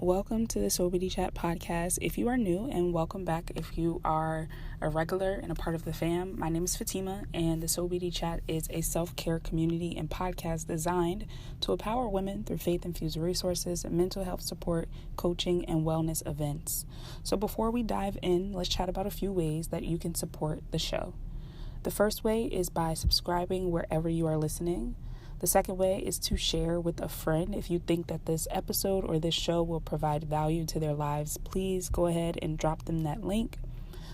Welcome to the Sobity Chat podcast. If you are new, and welcome back if you are a regular and a part of the fam. My name is Fatima, and the Sobity Chat is a self-care community and podcast designed to empower women through faith-infused resources, mental health support, coaching, and wellness events. So before we dive in, let's chat about a few ways that you can support the show. The first way is by subscribing wherever you are listening. The second way is to share with a friend. If you think that this episode or this show will provide value to their lives, please go ahead and drop them that link.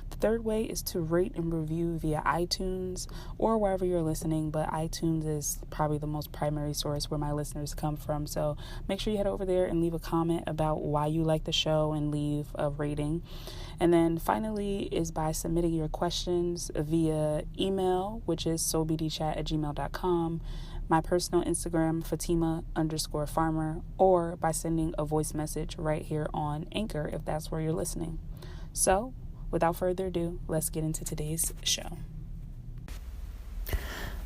The third way is to rate and review via iTunes or wherever you're listening, but iTunes is probably the most primary source where my listeners come from. So make sure you head over there and leave a comment about why you like the show and leave a rating. And then finally is by submitting your questions via email, which is sobitychat@gmail.com. My personal Instagram, Fatima_farmer, or by sending a voice message right here on Anchor if that's where you're listening. So, without further ado, let's get into today's show.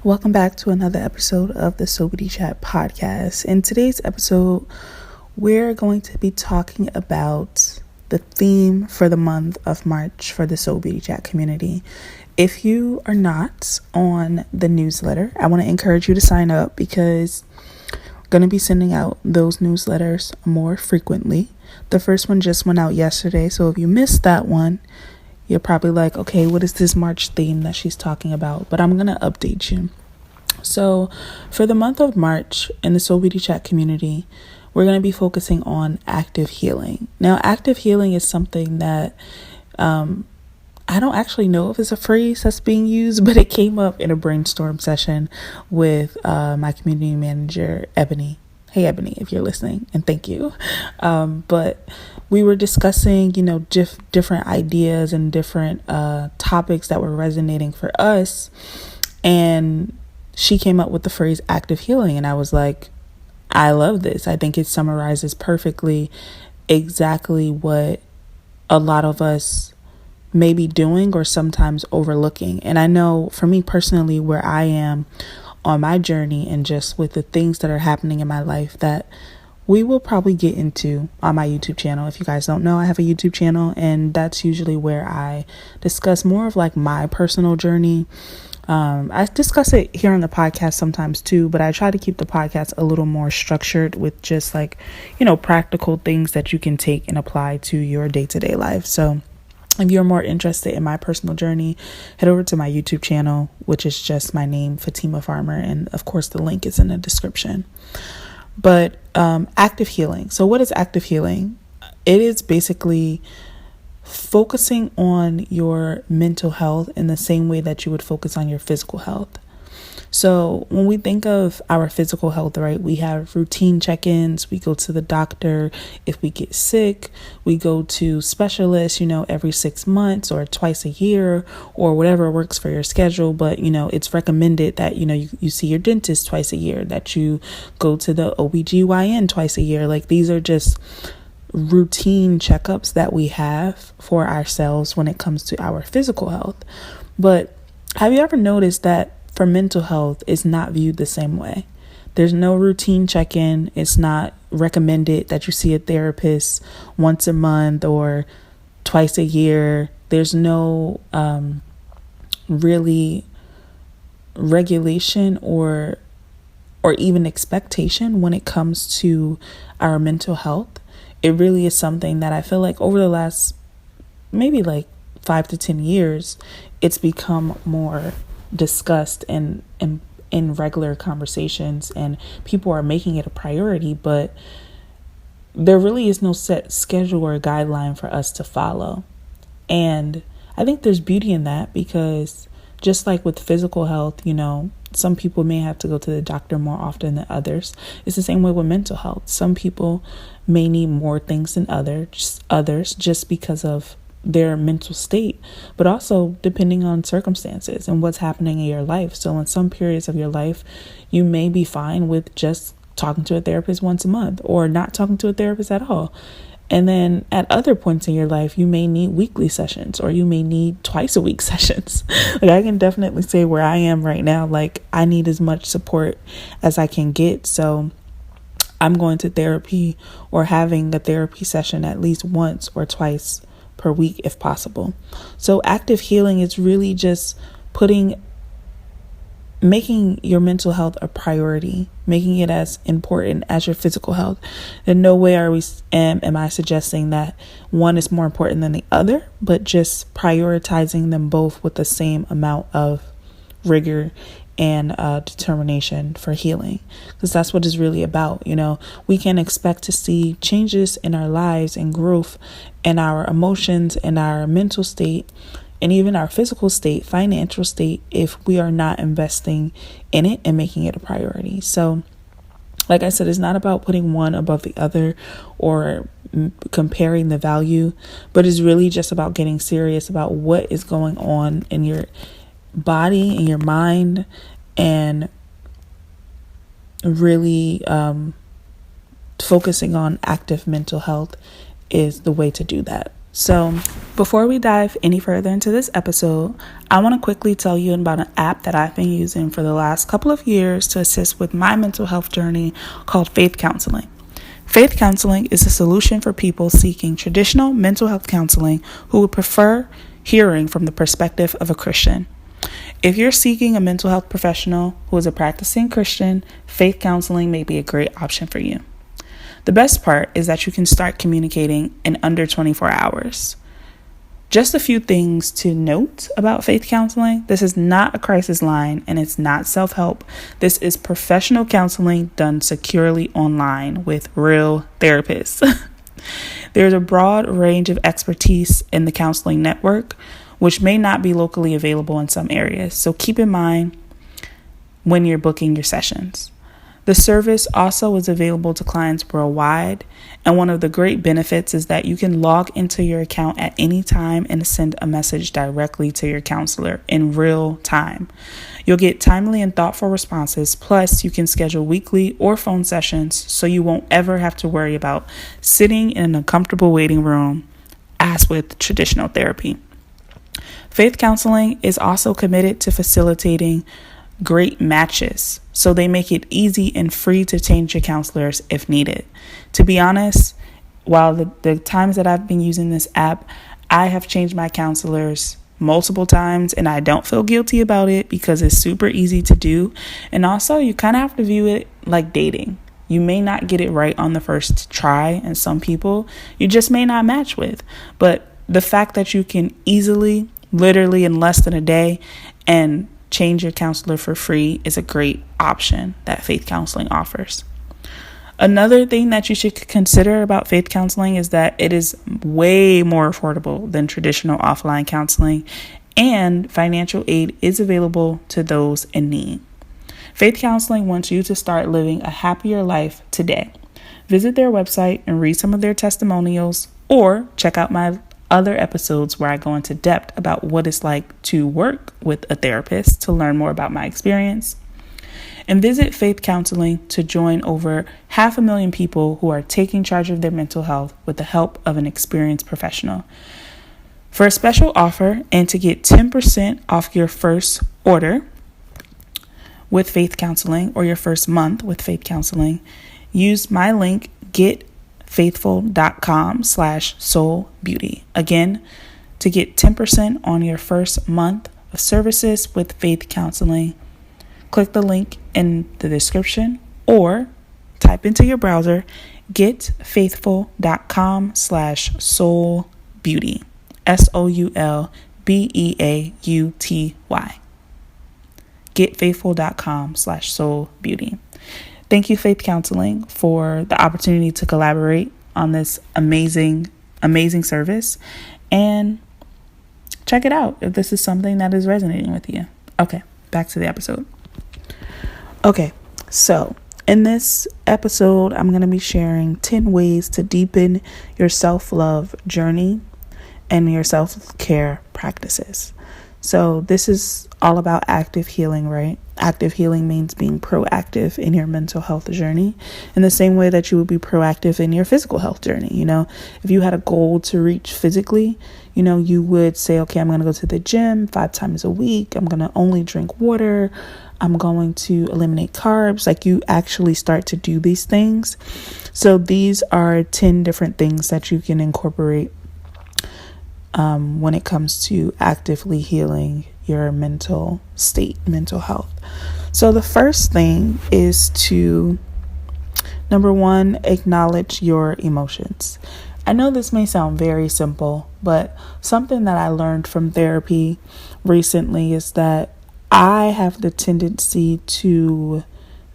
Welcome back to another episode of the Sobity Chat podcast. In today's episode, we're going to be talking about the theme for the month of March for the Sobity Chat community. If you are not on the newsletter, I want to encourage you to sign up because I'm going to be sending out those newsletters more frequently. The first one just went out yesterday, so if you missed that one, you're probably like, okay, what is this March theme that she's talking about? But I'm going to update you. So for the month of March in the Sobity Chat community, we're going to be focusing on active healing. Now, active healing is something that I don't actually know if it's a phrase that's being used, but it came up in a brainstorm session with my community manager, Ebony. Hey, Ebony, if you're listening, and thank you. But we were discussing, different ideas and different topics that were resonating for us. And she came up with the phrase active healing. And I was like, I love this. I think it summarizes perfectly exactly what a lot of us may be doing or sometimes overlooking. And I know for me personally, where I am on my journey and just with the things that are happening in my life that we will probably get into on my YouTube channel. If you guys don't know, I have a YouTube channel, and that's usually where I discuss more of like my personal journey. I discuss it here on the podcast sometimes too, but I try to keep the podcast a little more structured with just like, practical things that you can take and apply to your day-to-day life. So if you're more interested in my personal journey, head over to my YouTube channel, which is just my name, Fatima Farmer. And of course, the link is in the description. But active healing. So what is active healing? It is basically focusing on your mental health in the same way that you would focus on your physical health. So when we think of our physical health, right, we have routine check-ins. We go to the doctor. If we get sick, we go to specialists, every 6 months or twice a year or whatever works for your schedule. But, it's recommended that, you see your dentist twice a year, that you go to the OBGYN twice a year. Like, these are just routine checkups that we have for ourselves when it comes to our physical health. But have you ever noticed that for mental health, it's not viewed the same way? There's no routine check-in. It's not recommended that you see a therapist once a month or twice a year. There's no really regulation or even expectation when it comes to our mental health. It really is something that I feel like over the last maybe like 5 to 10 years, it's become more discussed in regular conversations, and people are making it a priority, but there really is no set schedule or guideline for us to follow. And I think there's beauty in that, because just like with physical health, some people may have to go to the doctor more often than others. It's the same way with mental health. Some people may need more things than others just because of their mental state, but also depending on circumstances and what's happening in your life. So in some periods of your life, you may be fine with just talking to a therapist once a month or not talking to a therapist at all. And then at other points in your life, you may need weekly sessions, or you may need twice a week sessions. Like, I can definitely say where I am right now, like, I need as much support as I can get. So I'm going to therapy or having a therapy session at least once or twice per week if possible. So active healing is really just making your mental health a priority, making it as important as your physical health. In no way am I suggesting that one is more important than the other, but just prioritizing them both with the same amount of rigor and determination for healing, because that's what it's really about. We can expect to see changes in our lives and growth in our emotions and our mental state and even our physical state, financial state, if we are not investing in it and making it a priority. So, like I said, it's not about putting one above the other or comparing the value, but it's really just about getting serious about what is going on in your body, in your mind, and really focusing on active mental health is the way to do that. So before we dive any further into this episode, I want to quickly tell you about an app that I've been using for the last couple of years to assist with my mental health journey called Faith Counseling. Faith Counseling is a solution for people seeking traditional mental health counseling who would prefer hearing from the perspective of a Christian. If you're seeking a mental health professional who is a practicing Christian, Faith Counseling may be a great option for you. The best part is that you can start communicating in under 24 hours. Just a few things to note about Faith Counseling. This is not a crisis line and it's not self-help. This is professional counseling done securely online with real therapists. There's a broad range of expertise in the counseling network, which may not be locally available in some areas. So keep in mind when you're booking your sessions. The service also is available to clients worldwide, and one of the great benefits is that you can log into your account at any time and send a message directly to your counselor in real time. You'll get timely and thoughtful responses, plus you can schedule weekly or phone sessions so you won't ever have to worry about sitting in a comfortable waiting room as with traditional therapy. Faith Counseling is also committed to facilitating great matches, so they make it easy and free to change your counselors if needed. To be honest, while the times that I've been using this app, I have changed my counselors multiple times and I don't feel guilty about it because it's super easy to do. And also, you kind of have to view it like dating. You may not get it right on the first try, and some people you just may not match with. But the fact that you can easily, literally in less than a day, and change your counselor for free is a great option that Faith Counseling offers. Another thing that you should consider about Faith Counseling is that it is way more affordable than traditional offline counseling, and financial aid is available to those in need. Faith Counseling wants you to start living a happier life today. Visit their website and read some of their testimonials, or check out my other episodes where I go into depth about what it's like to work with a therapist to learn more about my experience. And visit Faith Counseling to join over 500,000 people who are taking charge of their mental health with the help of an experienced professional. For a special offer and to get 10% off your first order with Faith Counseling or your first month with Faith Counseling, use my link getfaithful.com/soulbeauty. Again, to get 10% on your first month of services with Faith Counseling, click the link in the description or type into your browser getfaithful.com/soulbeauty. SOULBEAUTY. Getfaithful.com/soulbeauty. Thank you, Faith Counseling, for the opportunity to collaborate on this amazing service. And check it out if this is something that is resonating with you. Okay, back to the episode. Okay, so in this episode, I'm going to be sharing 10 ways to deepen your self-love journey and your self-care practices. So this is all about active healing, right? Active healing means being proactive in your mental health journey in the same way that you would be proactive in your physical health journey. If you had a goal to reach physically, you would say, okay, I'm going to go to the gym 5 times a week. I'm going to only drink water. I'm going to eliminate carbs. Like, you actually start to do these things. So these are 10 different things that you can incorporate when it comes to actively healing your mental state, mental health. So the first thing is to, number one, acknowledge your emotions. I know this may sound very simple, but something that I learned from therapy recently is that I have the tendency to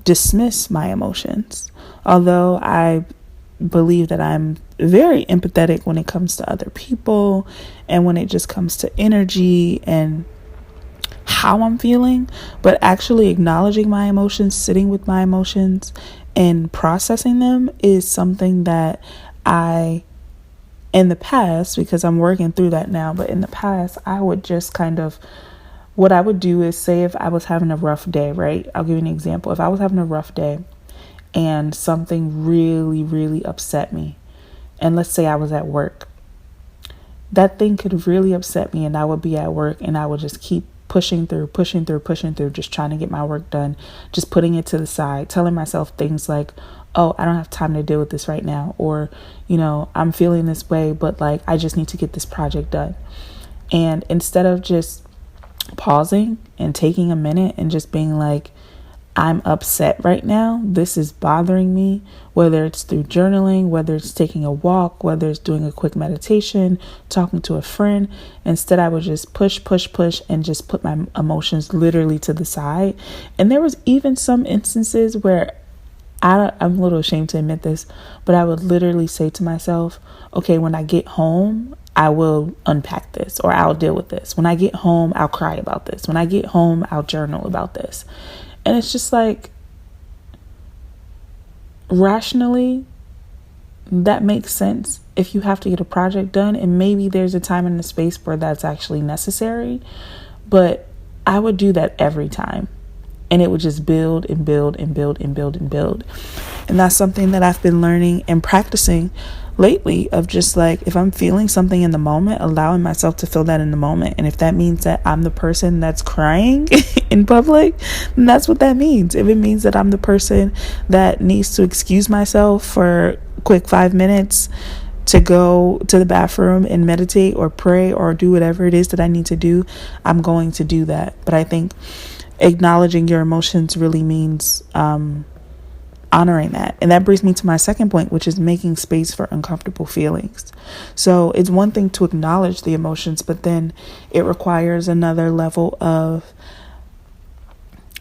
dismiss my emotions. Although I believe that I'm very empathetic when it comes to other people and when it just comes to energy and how I'm feeling, but actually acknowledging my emotions, sitting with my emotions and processing them is something that in the past, because I'm working through that now, but in the past, I would just what I would do is, say if I was having a rough day, right? I'll give you an example. If I was having a rough day and something really, really upset me, and let's say I was at work, that thing could really upset me, and I would be at work and I would just keep pushing through, just trying to get my work done, just putting it to the side, telling myself things like, oh, I don't have time to deal with this right now. Or, I'm feeling this way, but like, I just need to get this project done. And instead of just pausing and taking a minute and just being like, I'm upset right now, this is bothering me, whether it's through journaling, whether it's taking a walk, whether it's doing a quick meditation, talking to a friend. Instead, I would just push and just put my emotions literally to the side. And there was even some instances where I'm a little ashamed to admit this, but I would literally say to myself, okay, when I get home, I will unpack this, or I'll deal with this. When I get home, I'll cry about this. When I get home, I'll journal about this. And it's just like, rationally, that makes sense if you have to get a project done. And maybe there's a time and a space where that's actually necessary. But I would do that every time. And it would just build and build and build and build and build. And that's something that I've been learning and practicing lately, of just like, if I'm feeling something in the moment, allowing myself to feel that in the moment. And if that means that I'm the person that's crying in public, then that's what that means. If it means that I'm the person that needs to excuse myself for a quick 5 minutes to go to the bathroom and meditate or pray or do whatever it is that I need to do, I'm going to do that. But I think acknowledging your emotions really means honoring that. And that brings me to my second point, which is making space for uncomfortable feelings. So it's one thing to acknowledge the emotions, but then it requires another level of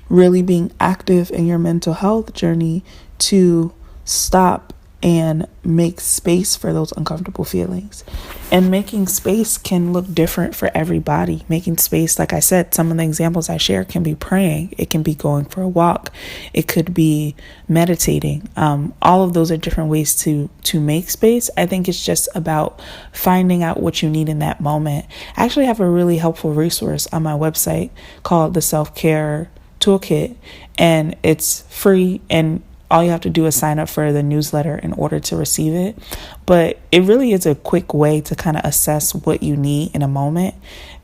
really being active in your mental health journey to stop and make space for those uncomfortable feelings. And making space can look different for everybody. Making space, like I said, some of the examples I share can be praying. It can be going for a walk. It could be meditating. All of those are different ways to make space. I think it's just about finding out what you need in that moment. I actually have a really helpful resource on my website called the Self-Care Toolkit, and it's free, and all you have to do is sign up for the newsletter in order to receive it. But it really is a quick way to kind of assess what you need in a moment,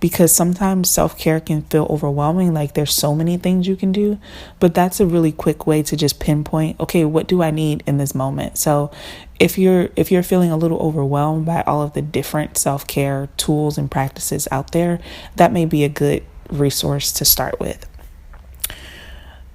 because sometimes self-care can feel overwhelming. Like, there's so many things you can do, but that's a really quick way to just pinpoint, okay, what do I need in this moment? So if you're feeling a little overwhelmed by all of the different self-care tools and practices out there, that may be a good resource to start with.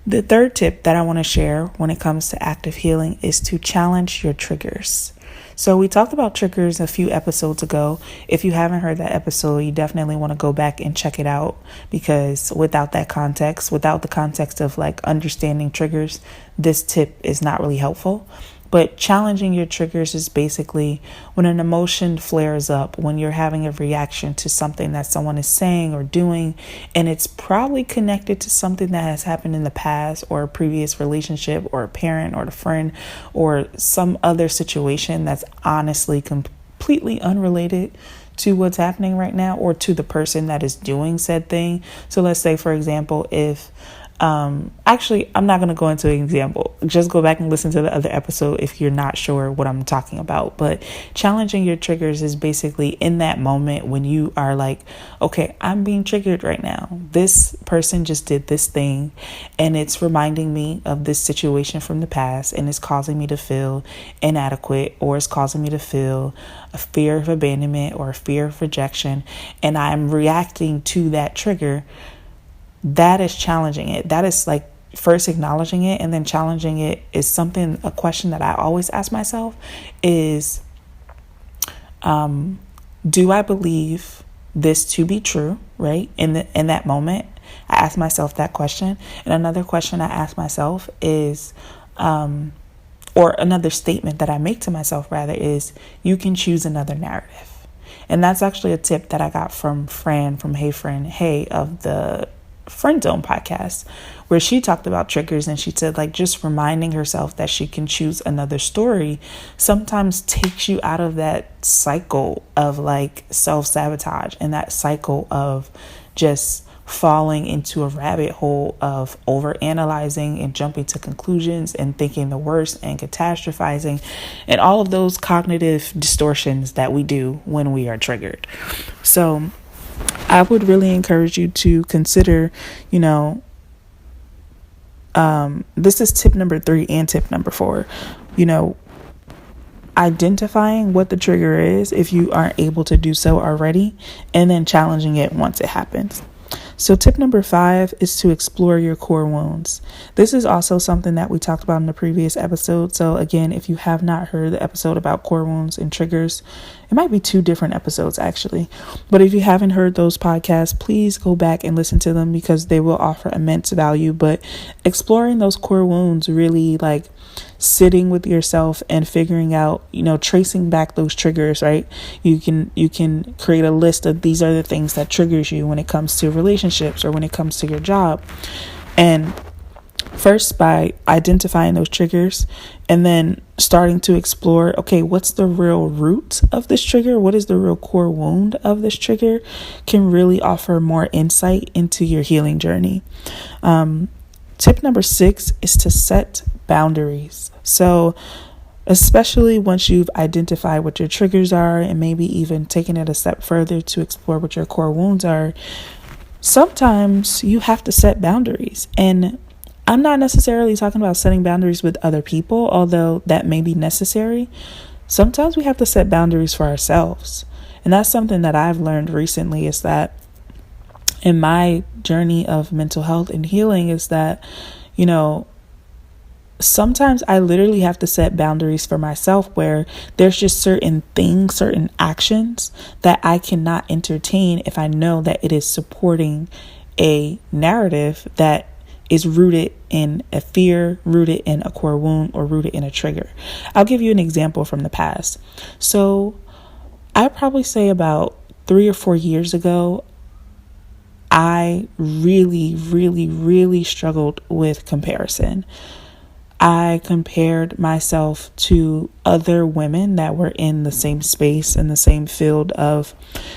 The third tip that I want to share when it comes to active healing is to challenge your triggers. So we talked about triggers a few episodes ago. If you haven't heard that episode, you definitely want to go back and check it out, because without the context of like understanding triggers, this tip is not really helpful. But challenging your triggers is basically when an emotion flares up, when you're having a reaction to something that someone is saying or doing, and it's probably connected to something that has happened in the past, or a previous relationship, or a parent or a friend, or some other situation that's honestly completely unrelated to what's happening right now, or to the person that is doing said thing. So let's say, for example, if Actually, I'm not going to go into an example. Just go back and listen to the other episode if you're not sure what I'm talking about. But challenging your triggers is basically in that moment when you are like, okay, I'm being triggered right now. This person just did this thing and it's reminding me of this situation from the past, and it's causing me to feel inadequate, or it's causing me to feel a fear of abandonment or a fear of rejection, and I'm reacting to that trigger. That is challenging it. That is like first acknowledging it, and then challenging it is a question that I always ask myself is, do I believe this to be true, right? In that moment, I ask myself that question. And another question I ask myself is, or another statement that I make to myself rather is, you can choose another narrative. And that's actually a tip that I got from Fran, from Hey Friend, Hey of the Friend Zone podcast, where she talked about triggers, and she said like just reminding herself that she can choose another story sometimes takes you out of that cycle of like self-sabotage and that cycle of just falling into a rabbit hole of overanalyzing and jumping to conclusions and thinking the worst and catastrophizing and all of those cognitive distortions that we do when we are triggered. So I would really encourage you to consider, this is tip number 3 and tip number 4, identifying what the trigger is if you aren't able to do so already, and then challenging it once it happens. So tip number 5 is to explore your core wounds. This is also something that we talked about in the previous episode. So again, if you have not heard the episode about core wounds and triggers, it might be 2 different episodes actually. But if you haven't heard those podcasts, please go back and listen to them because they will offer immense value. But exploring those core wounds, really like sitting with yourself and figuring out, tracing back those triggers, right? You can create a list of these are the things that triggers you when it comes to relationships or when it comes to your job. And first, by identifying those triggers and then starting to explore, okay, what's the real root of this trigger? What is the real core wound of this trigger? Can really offer more insight into your healing journey. Tip number 6 is to set boundaries. So especially once you've identified what your triggers are and maybe even taken it a step further to explore what your core wounds are, sometimes you have to set boundaries. And I'm not necessarily talking about setting boundaries with other people, although that may be necessary. Sometimes we have to set boundaries for ourselves. And that's something that I've learned recently, is that in my journey of mental health and healing, is that, sometimes I literally have to set boundaries for myself where there's just certain things, certain actions that I cannot entertain if I know that it is supporting a narrative that is rooted in a fear, rooted in a core wound, or rooted in a trigger. I'll give you an example from the past. So I'd probably say about 3 or 4 years ago, I really, really, really struggled with comparison. I compared myself to other women that were in the same space, in the same field of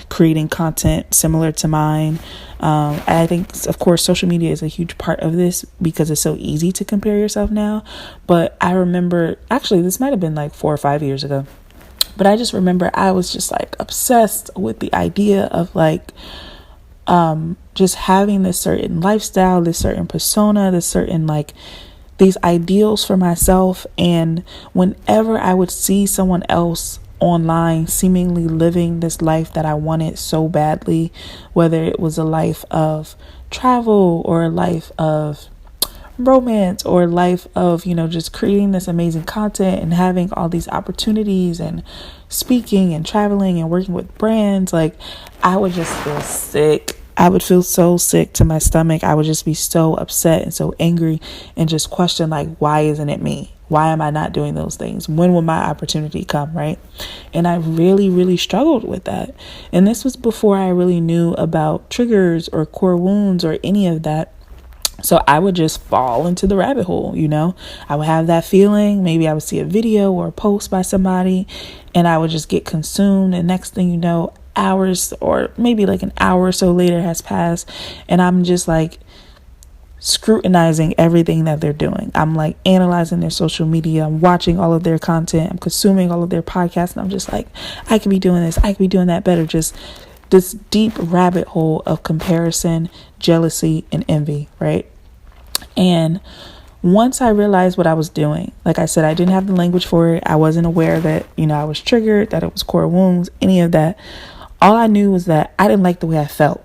creating content similar to mine. I think, of course, social media is a huge part of this because it's so easy to compare yourself now. But I remember, actually, this might have been like 4 or 5 years ago. But I just remember I was just like obsessed with the idea of like, just having this certain lifestyle, this certain persona, this certain like these ideals for myself. And whenever I would see someone else online seemingly living this life that I wanted so badly, whether it was a life of travel or a life of romance or a life of, just creating this amazing content and having all these opportunities and speaking and traveling and working with brands, like I would just feel sick. I would feel so sick to my stomach. I would just be so upset and so angry and just question, like, why isn't it me? Why am I not doing those things? When will my opportunity come, right? And I really, really struggled with that. And this was before I really knew about triggers or core wounds or any of that. So I would just fall into the rabbit hole, I would have that feeling. Maybe I would see a video or a post by somebody and I would just get consumed. And next thing you know, hours or maybe like an hour or so later has passed. And I'm just like scrutinizing everything that they're doing. I'm like analyzing their social media. I'm watching all of their content. I'm consuming all of their podcasts. And I'm just like, I could be doing this. I could be doing that better. Just this deep rabbit hole of comparison, jealousy, and envy, right? And once I realized what I was doing, like I said, I didn't have the language for it. I wasn't aware that, I was triggered, that it was core wounds, any of that. All I knew was that I didn't like the way I felt.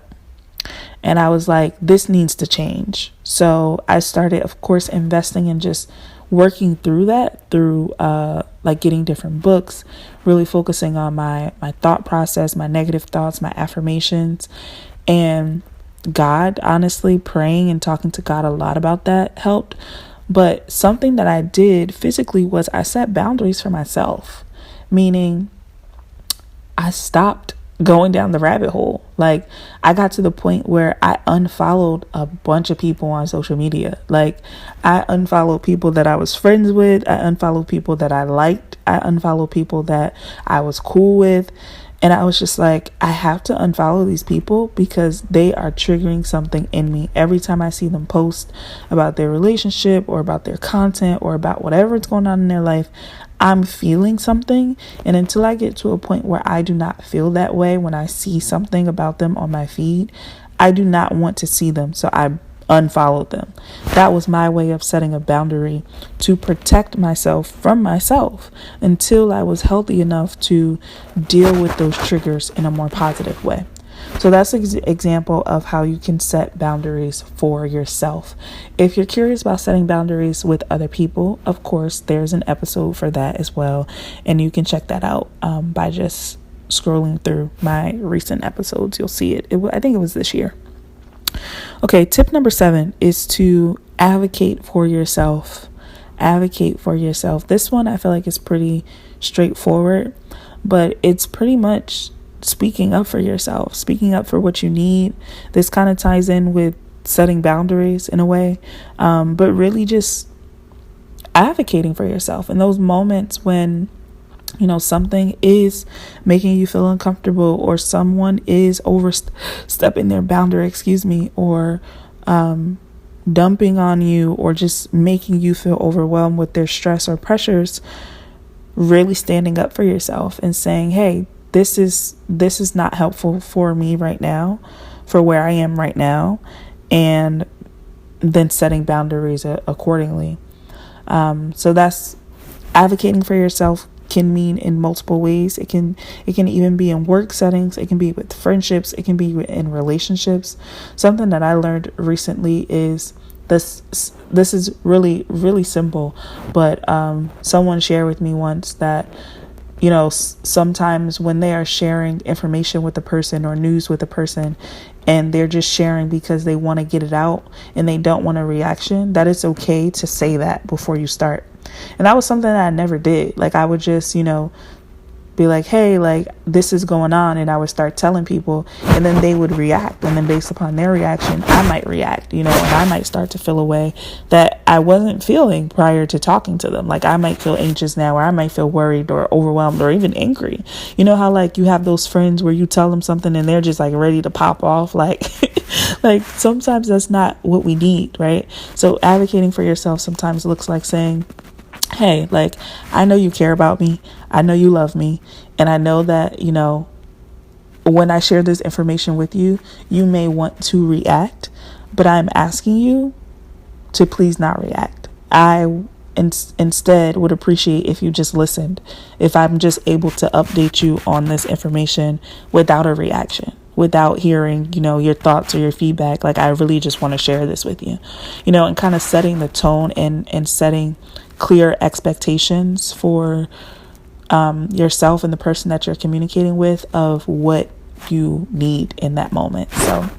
And I was like, this needs to change. So I started, of course, investing in just working through that, through like getting different books, really focusing on my thought process, my negative thoughts, my affirmations, and God. Honestly, praying and talking to God a lot about that helped. But something that I did physically was I set boundaries for myself, meaning I stopped going down the rabbit hole. Like, I got to the point where I unfollowed a bunch of people on social media. Like, I unfollowed people that I was friends with. I unfollowed people that I liked. I unfollowed people that I was cool with. And I was just like, I have to unfollow these people because they are triggering something in me. Every time I see them post about their relationship or about their content or about whatever is going on in their life, I'm feeling something. And until I get to a point where I do not feel that way when I see something about them on my feed, I do not want to see them. So I unfollowed them. That was my way of setting a boundary to protect myself from myself until I was healthy enough to deal with those triggers in a more positive way. So that's an example of how you can set boundaries for yourself. If you're curious about setting boundaries with other people, of course, there's an episode for that as well. And you can check that out by just scrolling through my recent episodes. You'll see it. I think it was this year. Okay, tip number 7 is to advocate for yourself. Advocate for yourself. This one I feel like is pretty straightforward, but it's pretty much speaking up for yourself, speaking up for what you need. This kind of ties in with setting boundaries in a way, but really just advocating for yourself in those moments when something is making you feel uncomfortable, or someone is overstepping their boundary, or dumping on you, or just making you feel overwhelmed with their stress or pressures. Really standing up for yourself and saying, hey, this is not helpful for me right now, for where I am right now, and then setting boundaries accordingly. So that's advocating for yourself. Can mean in multiple ways. It can even be in work settings. It can be with friendships. It can be in relationships. Something that I learned recently is this is really, really simple, but someone shared with me once that sometimes when they are sharing information with a person or news with a person, and they're just sharing because they want to get it out and they don't want a reaction, that it's okay to say that before you start. And that was something that I never did. Like, I would just, be like, hey, like, this is going on. And I would start telling people, and then they would react. And then based upon their reaction, I might react, and I might start to feel a way that I wasn't feeling prior to talking to them. Like, I might feel anxious now, or I might feel worried or overwhelmed or even angry. You know how, like, you have those friends where you tell them something and they're just like ready to pop off. Like, like sometimes that's not what we need, right? So advocating for yourself sometimes looks like saying, hey, like, I know you care about me. I know you love me. And I know that, when I share this information with you, you may want to react, but I'm asking you to please not react. I instead would appreciate if you just listened, if I'm just able to update you on this information without a reaction, without hearing, your thoughts or your feedback. Like, I really just want to share this with you, and kind of setting the tone and setting clear expectations for yourself and the person that you're communicating with of what you need in that moment. So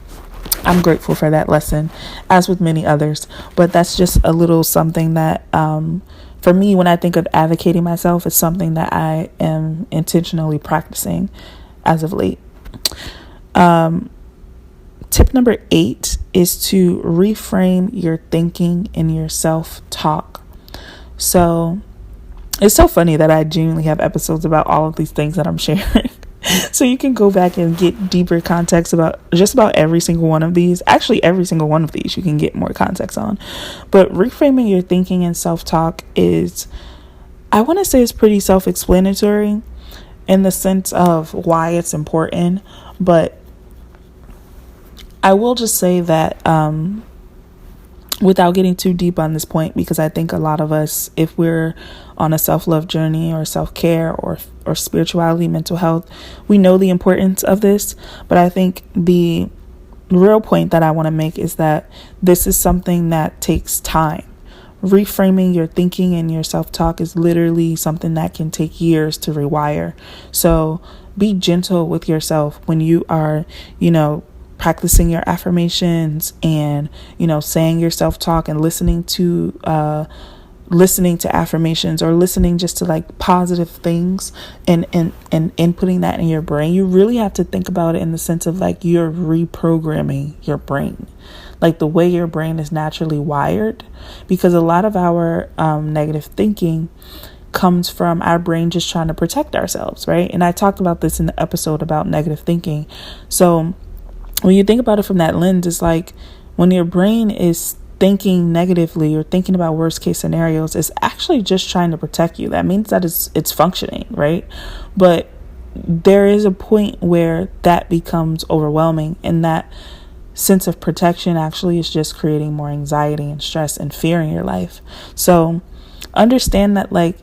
I'm grateful for that lesson, as with many others. But that's just a little something that for me, when I think of advocating myself, it's something that I am intentionally practicing as of late. Tip number 8 is to reframe your thinking and your self-talk. So it's so funny that I genuinely have episodes about all of these things that I'm sharing. So you can go back and get deeper context about just about every single one of these. Actually, every single one of these you can get more context on. But reframing your thinking and self-talk is, I want to say, it's pretty self-explanatory in the sense of why it's important. But I will just say that without getting too deep on this point, because I think a lot of us, if we're on a self-love journey or self-care or spirituality, mental health, we know the importance of this. But I think the real point that I want to make is that this is something that takes time. Reframing your thinking and your self-talk is literally something that can take years to rewire. So be gentle with yourself when you are, practicing your affirmations and, saying your self-talk and listening to affirmations, or listening just to like positive things and inputting that in your brain. You really have to think about it in the sense of like you're reprogramming your brain, like the way your brain is naturally wired, because a lot of our negative thinking comes from our brain just trying to protect ourselves, right? And I talked about this in the episode about negative thinking. So when you think about it from that lens, it's like when your brain is thinking negatively or thinking about worst case scenarios, it's actually just trying to protect you. That means that it's functioning, right? But there is a point where that becomes overwhelming, and that sense of protection actually is just creating more anxiety and stress and fear in your life. So understand that like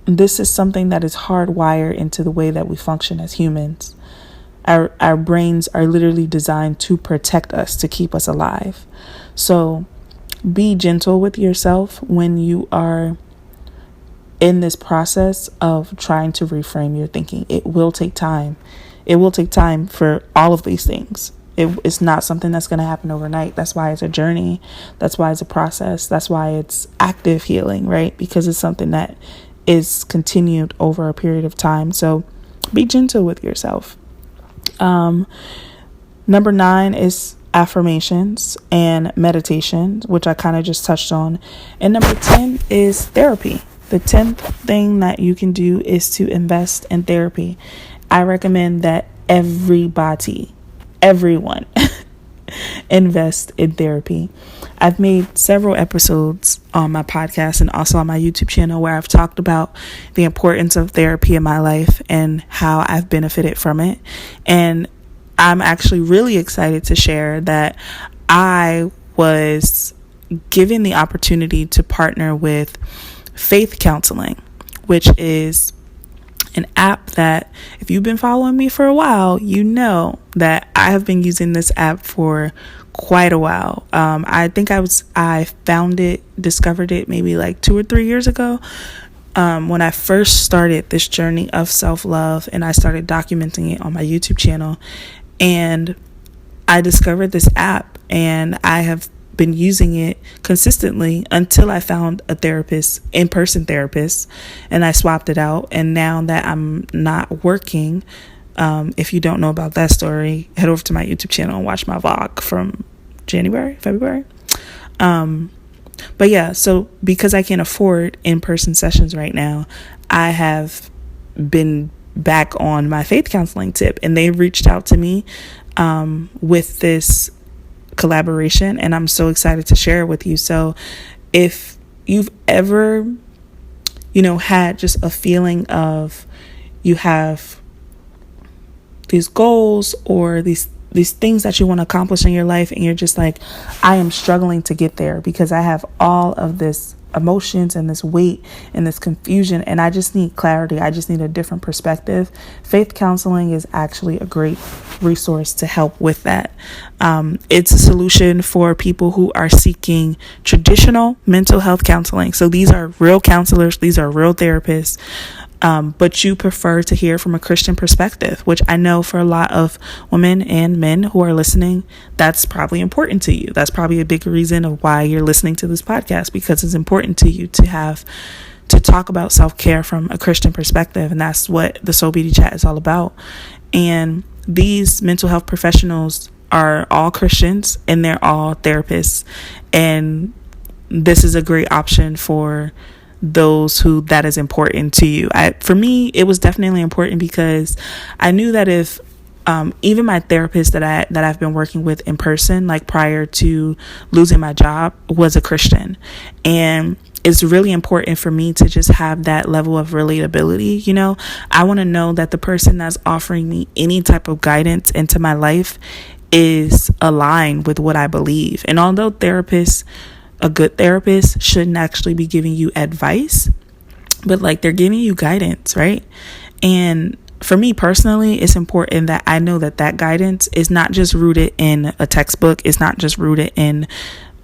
this is something that is hardwired into the way that we function as humans. Our brains are literally designed to protect us, to keep us alive. So be gentle with yourself when you are in this process of trying to reframe your thinking. It will take time. It will take time for all of these things. It's not something that's going to happen overnight. That's why it's a journey. That's why it's a process. That's why it's active healing, right? Because it's something that is continued over a period of time. So be gentle with yourself. Number 9 is affirmations and meditation, which I kind of just touched on. And number 10 is therapy. The 10th thing that you can do is to invest in therapy. I recommend that everyone invest in therapy. I've made several episodes on my podcast and also on my YouTube channel where I've talked about the importance of therapy in my life and how I've benefited from it. And I'm actually really excited to share that I was given the opportunity to partner with Faith Counseling, which is an app that if you've been following me for a while, you know that I have been using this app for quite a while. I think I discovered it maybe like 2 or 3 years ago, when I first started this journey of self-love, and I started documenting it on my YouTube channel. And I discovered this app, and I have been using it consistently until I found a therapist, in-person therapist, and I swapped it out. And now that I'm not working, if you don't know about that story, head over to my YouTube channel and watch my vlog from February. But yeah, so because I can't afford in-person sessions right now, I have been back on my faith counseling tip, and they reached out to me with this collaboration, and I'm so excited to share it with you. So if you've ever had just a feeling of you have these goals or these things that you want to accomplish in your life, and you're just like, I am struggling to get there because I have all of this emotions and this weight and this confusion, and I just need clarity. I just need a different perspective. Faith counseling is actually a great resource to help with that. It's a solution for people who are seeking traditional mental health counseling. So these are real counselors, these are real therapists, but you prefer to hear from a Christian perspective, which I know for a lot of women and men who are listening, that's probably important to you. That's probably a big reason of why you're listening to this podcast, because it's important to you to talk about self-care from a Christian perspective. And that's what the Soul Beauty Chat is all about. And these mental health professionals are all Christians, and they're all therapists. And this is a great option for those who that is important to you. For me, it was definitely important because I knew that if even my therapist that I've been working with in person, like prior to losing my job, was a Christian. And it's really important for me to just have that level of relatability. You know, I want to know that the person that's offering me any type of guidance into my life is aligned with what I believe. And although a good therapist shouldn't actually be giving you advice, but like they're giving you guidance, right? And for me personally, it's important that I know that that guidance is not just rooted in a textbook. It's not just rooted in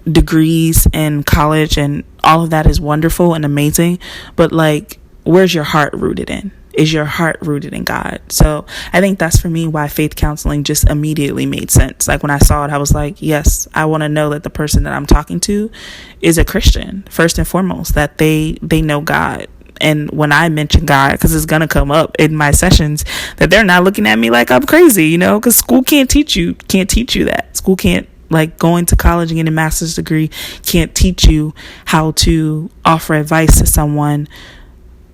degrees and college, and all of that is wonderful and amazing. But like, where's your heart rooted in? Is your heart rooted in God? So I think that's for me why faith counseling just immediately made sense. Like when I saw it, I was like, yes, I want to know that the person that I'm talking to is a Christian, first and foremost, that they know God. And when I mention God, because it's going to come up in my sessions, that they're not looking at me like I'm crazy, you know, because school can't teach you that. School can't, like going to college and getting a master's degree can't teach you how to offer advice to someone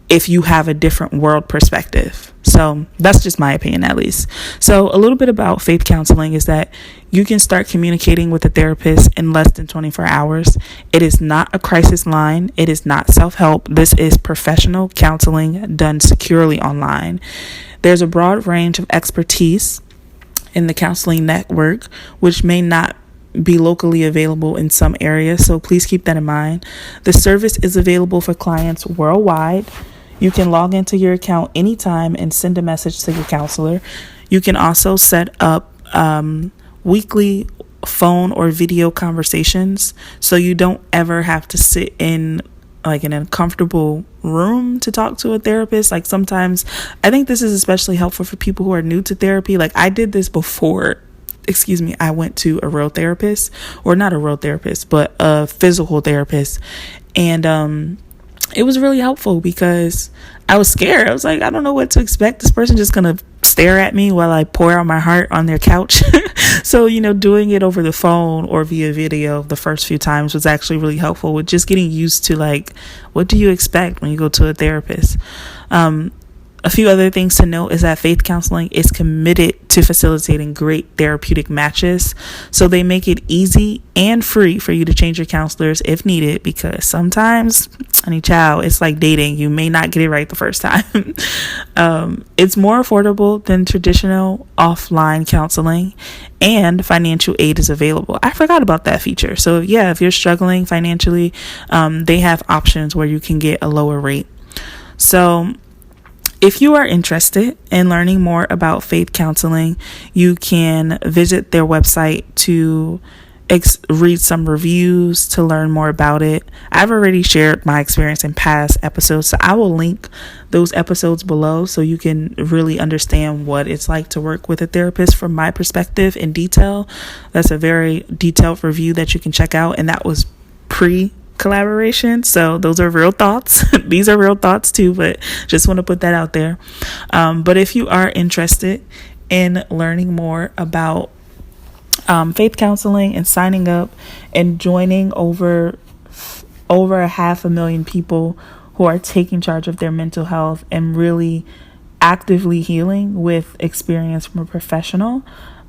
if you have a different world perspective. So that's just my opinion, at least. So a little bit about faith counseling is that you can start communicating with a therapist in less than 24 hours. It is not a crisis line. It is not self-help. This is professional counseling done securely online. There's a broad range of expertise in the counseling network, which may not be locally available in some areas. So please keep that in mind. The service is available for clients worldwide. You can log into your account anytime and send a message to your counselor. You can also set up weekly phone or video conversations, so you don't ever have to sit in like an uncomfortable room to talk to a therapist. Like sometimes I think this is especially helpful for people who are new to therapy. Like I did this before I went to a real therapist, or not a real therapist, but a physical therapist. And it was really helpful because I was scared. I was like, I don't know what to expect. This person just gonna stare at me while I pour out my heart on their couch. So, you know, doing it over the phone or via video the first few times was actually really helpful with just getting used to, like, what do you expect when you go to a therapist? A few other things to note is that faith counseling is committed to facilitating great therapeutic matches. So they make it easy and free for you to change your counselors if needed, because sometimes, honey child, it's like dating. You may not get it right the first time. It's more affordable than traditional offline counseling, and financial aid is available. I forgot about that feature. So yeah, if you're struggling financially, they have options where you can get a lower rate. So if you are interested in learning more about faith counseling, you can visit their website to read some reviews to learn more about it. I've already shared my experience in past episodes, so I will link those episodes below so you can really understand what it's like to work with a therapist from my perspective in detail. That's a very detailed review that you can check out, and that was pre-collaboration, so those are real thoughts. These are real thoughts too, but just want to put that out there. But if you are interested in learning more about faith counseling and signing up and joining over 500,000 people who are taking charge of their mental health and really actively healing with experience from a professional,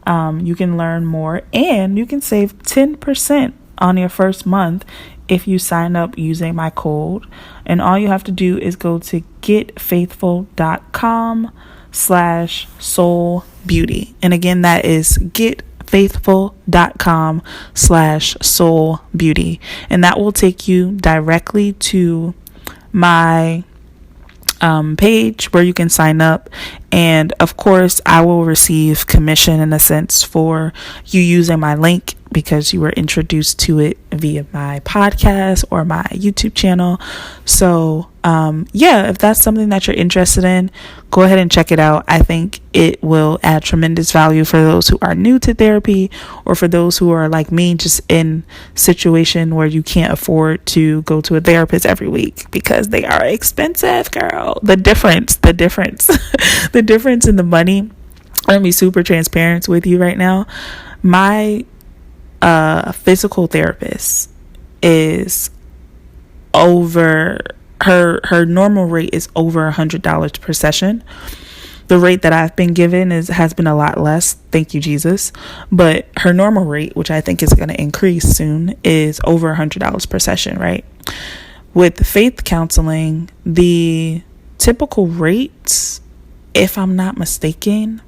you can learn more, and you can save 10% on your first month if you sign up using my code. And all you have to do is go to getfaithful.com/soulbeauty. And again, that is getfaithful.com/soulbeauty. And that will take you directly to my page where you can sign up. And of course, I will receive commission in a sense for you using my link, because you were introduced to it via my podcast or my YouTube channel. So if that's something that you're interested in, go ahead and check it out. I think it will add tremendous value for those who are new to therapy, or for those who are like me, just in situation where you can't afford to go to a therapist every week because they are expensive, girl. The difference the difference in the money. I'm gonna be super transparent with you right now. My physical therapist is over her normal rate is over $100 per session. The rate that I've been given has been a lot less, thank you Jesus, but her normal rate, which I think is going to increase soon, is over $100 per session, right? With faith counseling, the typical rates, if I'm not mistaken,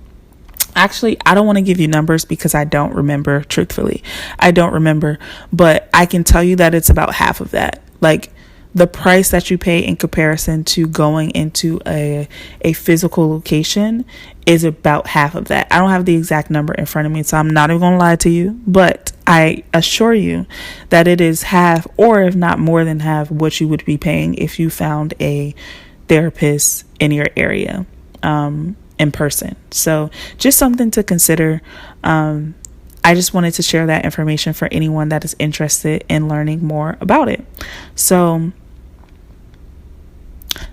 actually, I don't want to give you numbers because I don't remember, truthfully. I don't remember, but I can tell you that it's about half of that. Like, the price that you pay in comparison to going into a physical location is about half of that. I don't have the exact number in front of me, so I'm not even going to lie to you, but I assure you that it is half, or if not more than half, what you would be paying if you found a therapist in your area in person. So just something to consider. I just wanted to share that information for anyone that is interested in learning more about it. So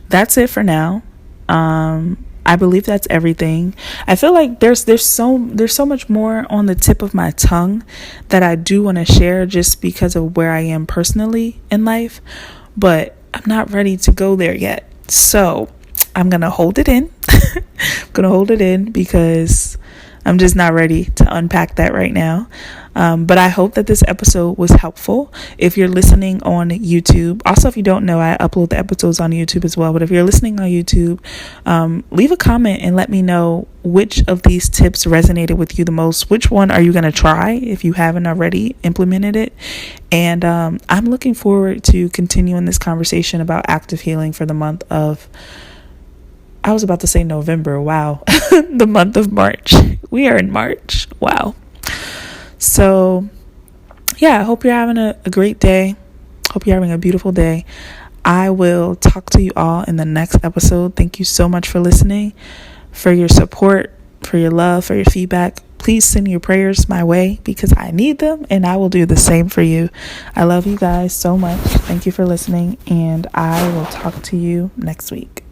that's it for now. I believe that's everything. I feel like there's so much more on the tip of my tongue that I do want to share just because of where I am personally in life, but I'm not ready to go there yet. So I'm going to hold it in. I'm going to hold it in because I'm just not ready to unpack that right now. But I hope that this episode was helpful. If you're listening on YouTube, also, if you don't know, I upload the episodes on YouTube as well. But if you're listening on YouTube, leave a comment and let me know which of these tips resonated with you the most. Which one are you going to try if you haven't already implemented it? And I'm looking forward to continuing this conversation about active healing for the month of, I was about to say November. Wow. The month of March. We are in March. Wow. So, yeah, I hope you're having a great day. Hope you're having a beautiful day. I will talk to you all in the next episode. Thank you so much for listening, for your support, for your love, for your feedback. Please send your prayers my way because I need them, and I will do the same for you. I love you guys so much. Thank you for listening, and I will talk to you next week.